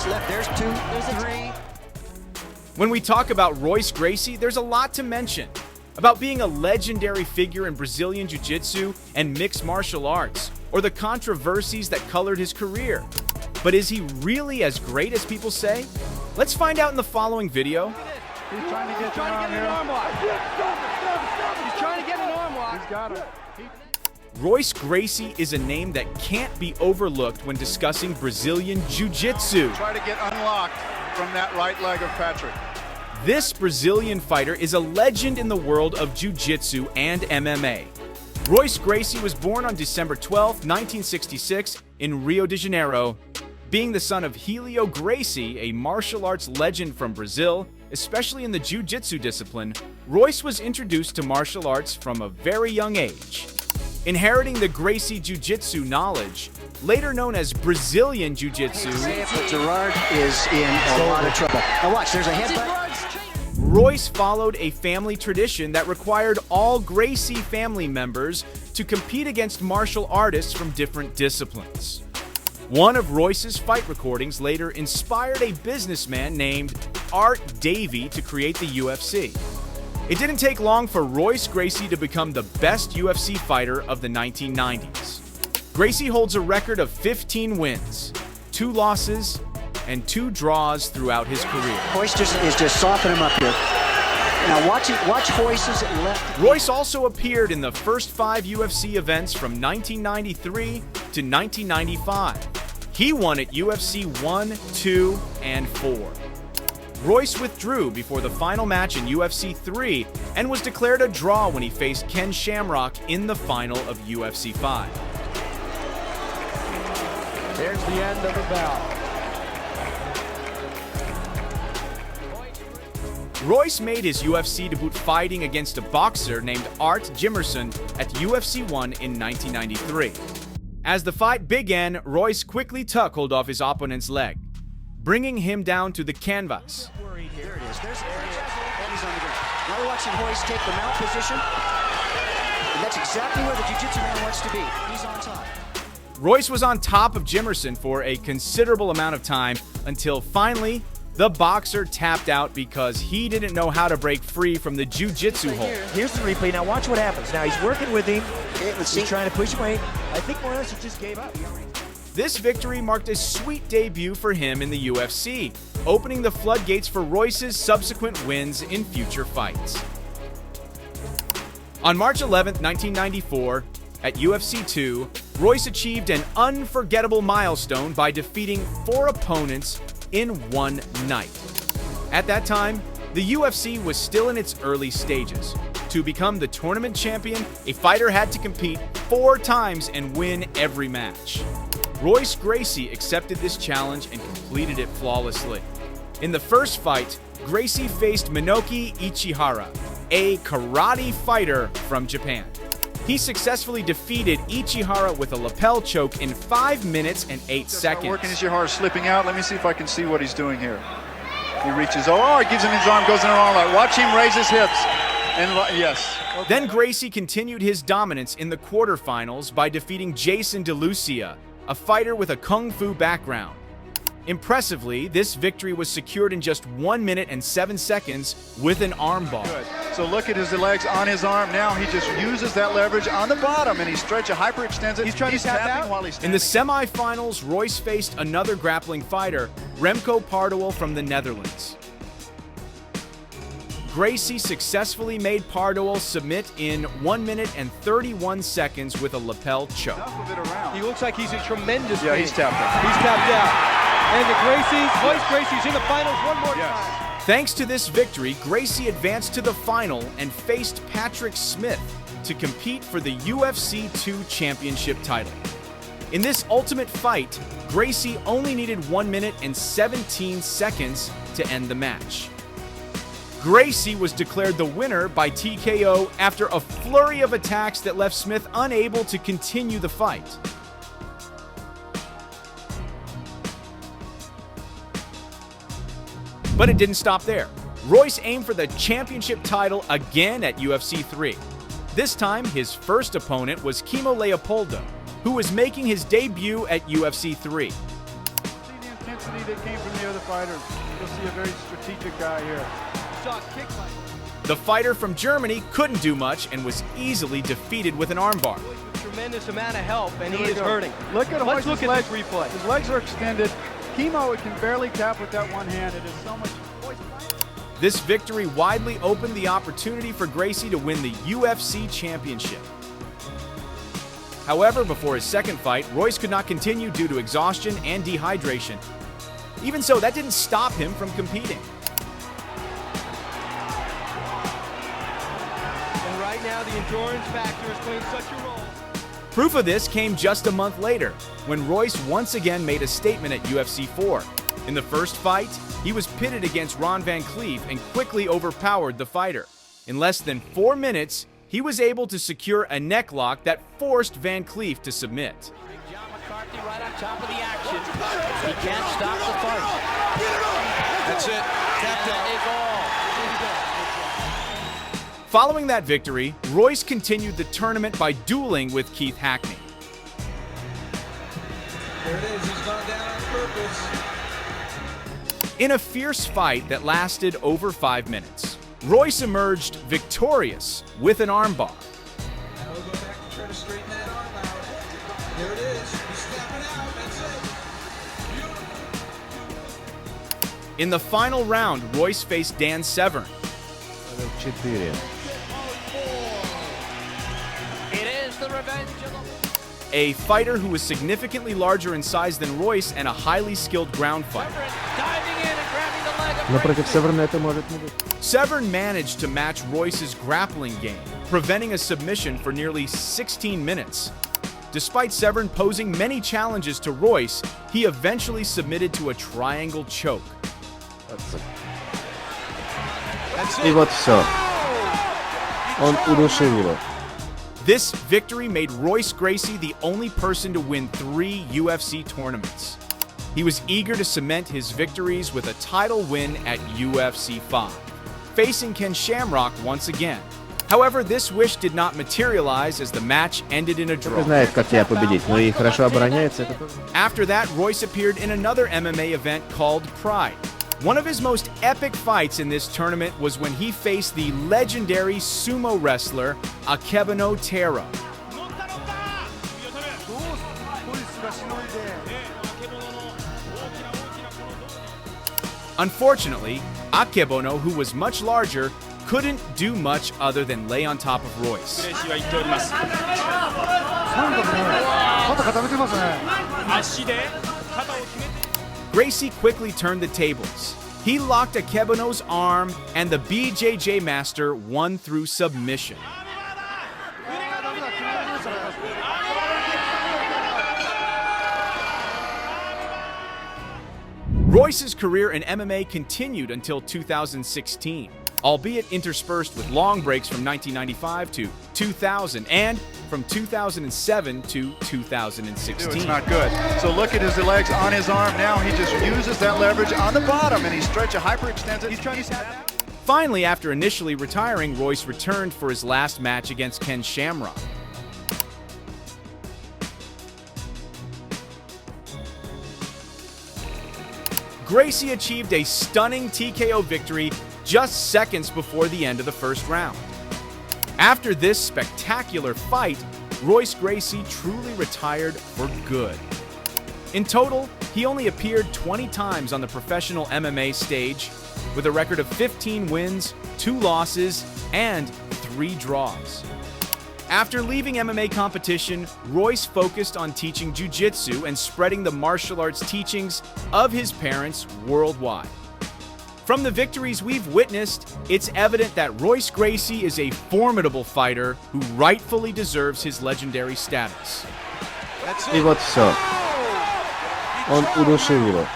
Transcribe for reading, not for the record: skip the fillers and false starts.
Royce left. There's 2, there's 3. When we talk about Royce Gracie, there's a lot to mention. About being a legendary figure in Brazilian Jiu Jitsu and mixed martial arts, or the controversies that colored his career. But is he really as great as people say? Let's find out in the following video. He's trying to get an arm lock. He's trying to get an arm lock. He's got him. Royce Gracie is a name that can't be overlooked when discussing Brazilian Jiu Jitsu. Try to get unlocked from that right leg of Patrick. This Brazilian fighter is a legend in the world of Jiu Jitsu and MMA. Royce Gracie was born on December 12, 1966 in Rio de Janeiro. Being the son of Helio Gracie, a martial arts legend from Brazil, especially in the Jiu Jitsu discipline, Royce was introduced to martial arts from a very young age. Inheriting the Gracie Jiu Jitsu knowledge, later known as Brazilian Jiu Jitsu, But Gerard is in a lot of trouble. Now watch, there's a headbutt. Royce followed a family tradition that required all Gracie family members to compete against martial artists from different disciplines. One of Royce's fight recordings later inspired a businessman named Art Davie to create the UFC. It didn't take long for Royce Gracie to become the best UFC fighter of the 1990s. Gracie holds a record of 15 wins, 2 losses, and 2 draws throughout his career. Royce is just softening him up here. Now watch Royce's left. Royce also appeared in the first 5 UFC events from 1993 to 1995. He won at UFC 1, 2, and 4. Royce withdrew before the final match in UFC 3 and was declared a draw when he faced Ken Shamrock in the final of UFC 5. There's the end of the bout. Royce made his UFC debut fighting against a boxer named Art Jimerson at UFC 1 in 1993. As the fight began, Royce quickly tackled off his opponent's leg, bringing him down to the canvas. There it is. There's and he's on the ground. Now we're watching Royce take the mount position. And that's exactly where the jiu-jitsu man wants to be. He's on top. Royce was on top of Jimerson for a considerable amount of time until finally the boxer tapped out because he didn't know how to break free from the jiu-jitsu hold. Here's the replay. Now watch what happens. Now he's working with him. Okay, let's see. He's trying to push away. I think more or less he just gave up. This victory marked a sweet debut for him in the UFC, opening the floodgates for Royce's subsequent wins in future fights. On March 11, 1994, at UFC 2, Royce achieved an unforgettable milestone by defeating 4 opponents in one night. At that time, the UFC was still in its early stages. To become the tournament champion, a fighter had to compete 4 times and win every match. Royce Gracie accepted this challenge and completed it flawlessly. In the first fight, Gracie faced Minoki Ichihara, a karate fighter from Japan. He successfully defeated Ichihara with a lapel choke in 5 minutes and 8 seconds. Working Ichihara slipping out. Let me see if I can see what he's doing here. He reaches, he gives him his arm, goes in an arm lock. Watch him raise his hips. And yes. Then Gracie continued his dominance in the quarterfinals by defeating Jason DeLucia, a fighter with a kung fu background. Impressively, this victory was secured in just 1 minute and 7 seconds with an armbar. Good. So look at his legs on his arm. Now he just uses that leverage on the bottom and he stretches, hyperextends it. He's trying to tap out while he's In the semifinals, Royce faced another grappling fighter, Remco Parduel from the Netherlands. Gracie successfully made Parduel submit in 1 minute and 31 seconds with a lapel choke. He looks like he's in tremendous pain. Yeah, he's tapped out. He's tapped out. And Royce Gracie's in the finals one more time. Thanks to this victory, Gracie advanced to the final and faced Patrick Smith to compete for the UFC 2 championship title. In this ultimate fight, Gracie only needed 1 minute and 17 seconds to end the match. Gracie was declared the winner by TKO after a flurry of attacks that left Smith unable to continue the fight. But it didn't stop there. Royce aimed for the championship title again at UFC 3. This time, his first opponent was Kimo Leopoldo, who was making his debut at UFC 3. intensity that came from the other fighters. You'll see a very strategic guy here. Saw a kick by The fighter from Germany couldn't do much and was easily defeated with an armbar. with tremendous amount of help, and Here he we is go. hurting. Look at Let's Royce's look at legs. this replay. His legs are extended. Chemo, it can barely tap with that one hand. It is so much. This victory widely opened the opportunity for Gracie to win the UFC championship. However, before his second fight, Royce could not continue due to exhaustion and dehydration. Even so, that didn't stop him from competing. And right now, the endurance factor is playing such a role. Proof of this came just a month later, when Royce once again made a statement at UFC 4. In the first fight, he was pitted against Ron Van Cleef and quickly overpowered the fighter. In less than 4 minutes, he was able to secure a neck lock that forced Van Cleef to submit. John McCarthy right on top of the action. He can't stop the fight. That's it. That is all. Following that victory, Royce continued the tournament by dueling with Keith Hackney. There it is. He's gone down on purpose. In a fierce fight that lasted over 5 minutes, Royce emerged victorious with an armbar. Now we'll go back and try to straighten that arm out. There it is. He's stepping out. That's it. In the final round, Royce faced Dan Severn, It is the revenge of the... a fighter who was significantly larger in size than Royce and a highly skilled ground fighter. Diving in and grabbing the leg of Но против Gracie. Северна это может не быть. Severn managed to match Royce's grappling game, preventing a submission for nearly 16 minutes. Despite Severn posing many challenges to Royce, he eventually submitted to a triangle choke. И вот все. Он удушил его. This victory made Royce Gracie the only person to win 3 UFC tournaments. He was eager to cement his victories with a title win at UFC 5, facing Ken Shamrock once again. However, this wish did not materialize as the match ended in a Только draw. знает, как тебя победить, но и хорошо обороняется. Это тоже. After that, Royce appeared in another MMA event called Pride. One of his most epic fights in this tournament was when he faced the legendary sumo wrestler Akebono Tero. Unfortunately, Akebono, who was much larger, couldn't do much other than lay on top of Royce. Gracie quickly turned the tables. He locked Akebono's arm, and the BJJ master won through submission. Royce's career in MMA continued until 2016, albeit interspersed with long breaks from 1995 to 2000 and from 2007 to 2016. It's not good. So look at his legs on his arm now. He just uses that leverage on the bottom, and he stretches, hyperextends it. He's trying to tap that. Finally, after initially retiring, Royce returned for his last match against Ken Shamrock. Gracie achieved a stunning TKO victory just seconds before the end of the first round. After this spectacular fight, Royce Gracie truly retired for good. In total, he only appeared 20 times on the professional MMA stage, with a record of 15 wins, 2 losses, and 3 draws. After leaving MMA competition, Royce focused on teaching Jiu Jitsu and spreading the martial arts teachings of his parents worldwide. From the victories we've witnessed, it's evident that Royce Gracie is a formidable fighter who rightfully deserves his legendary status. И вот все. Он удушил его.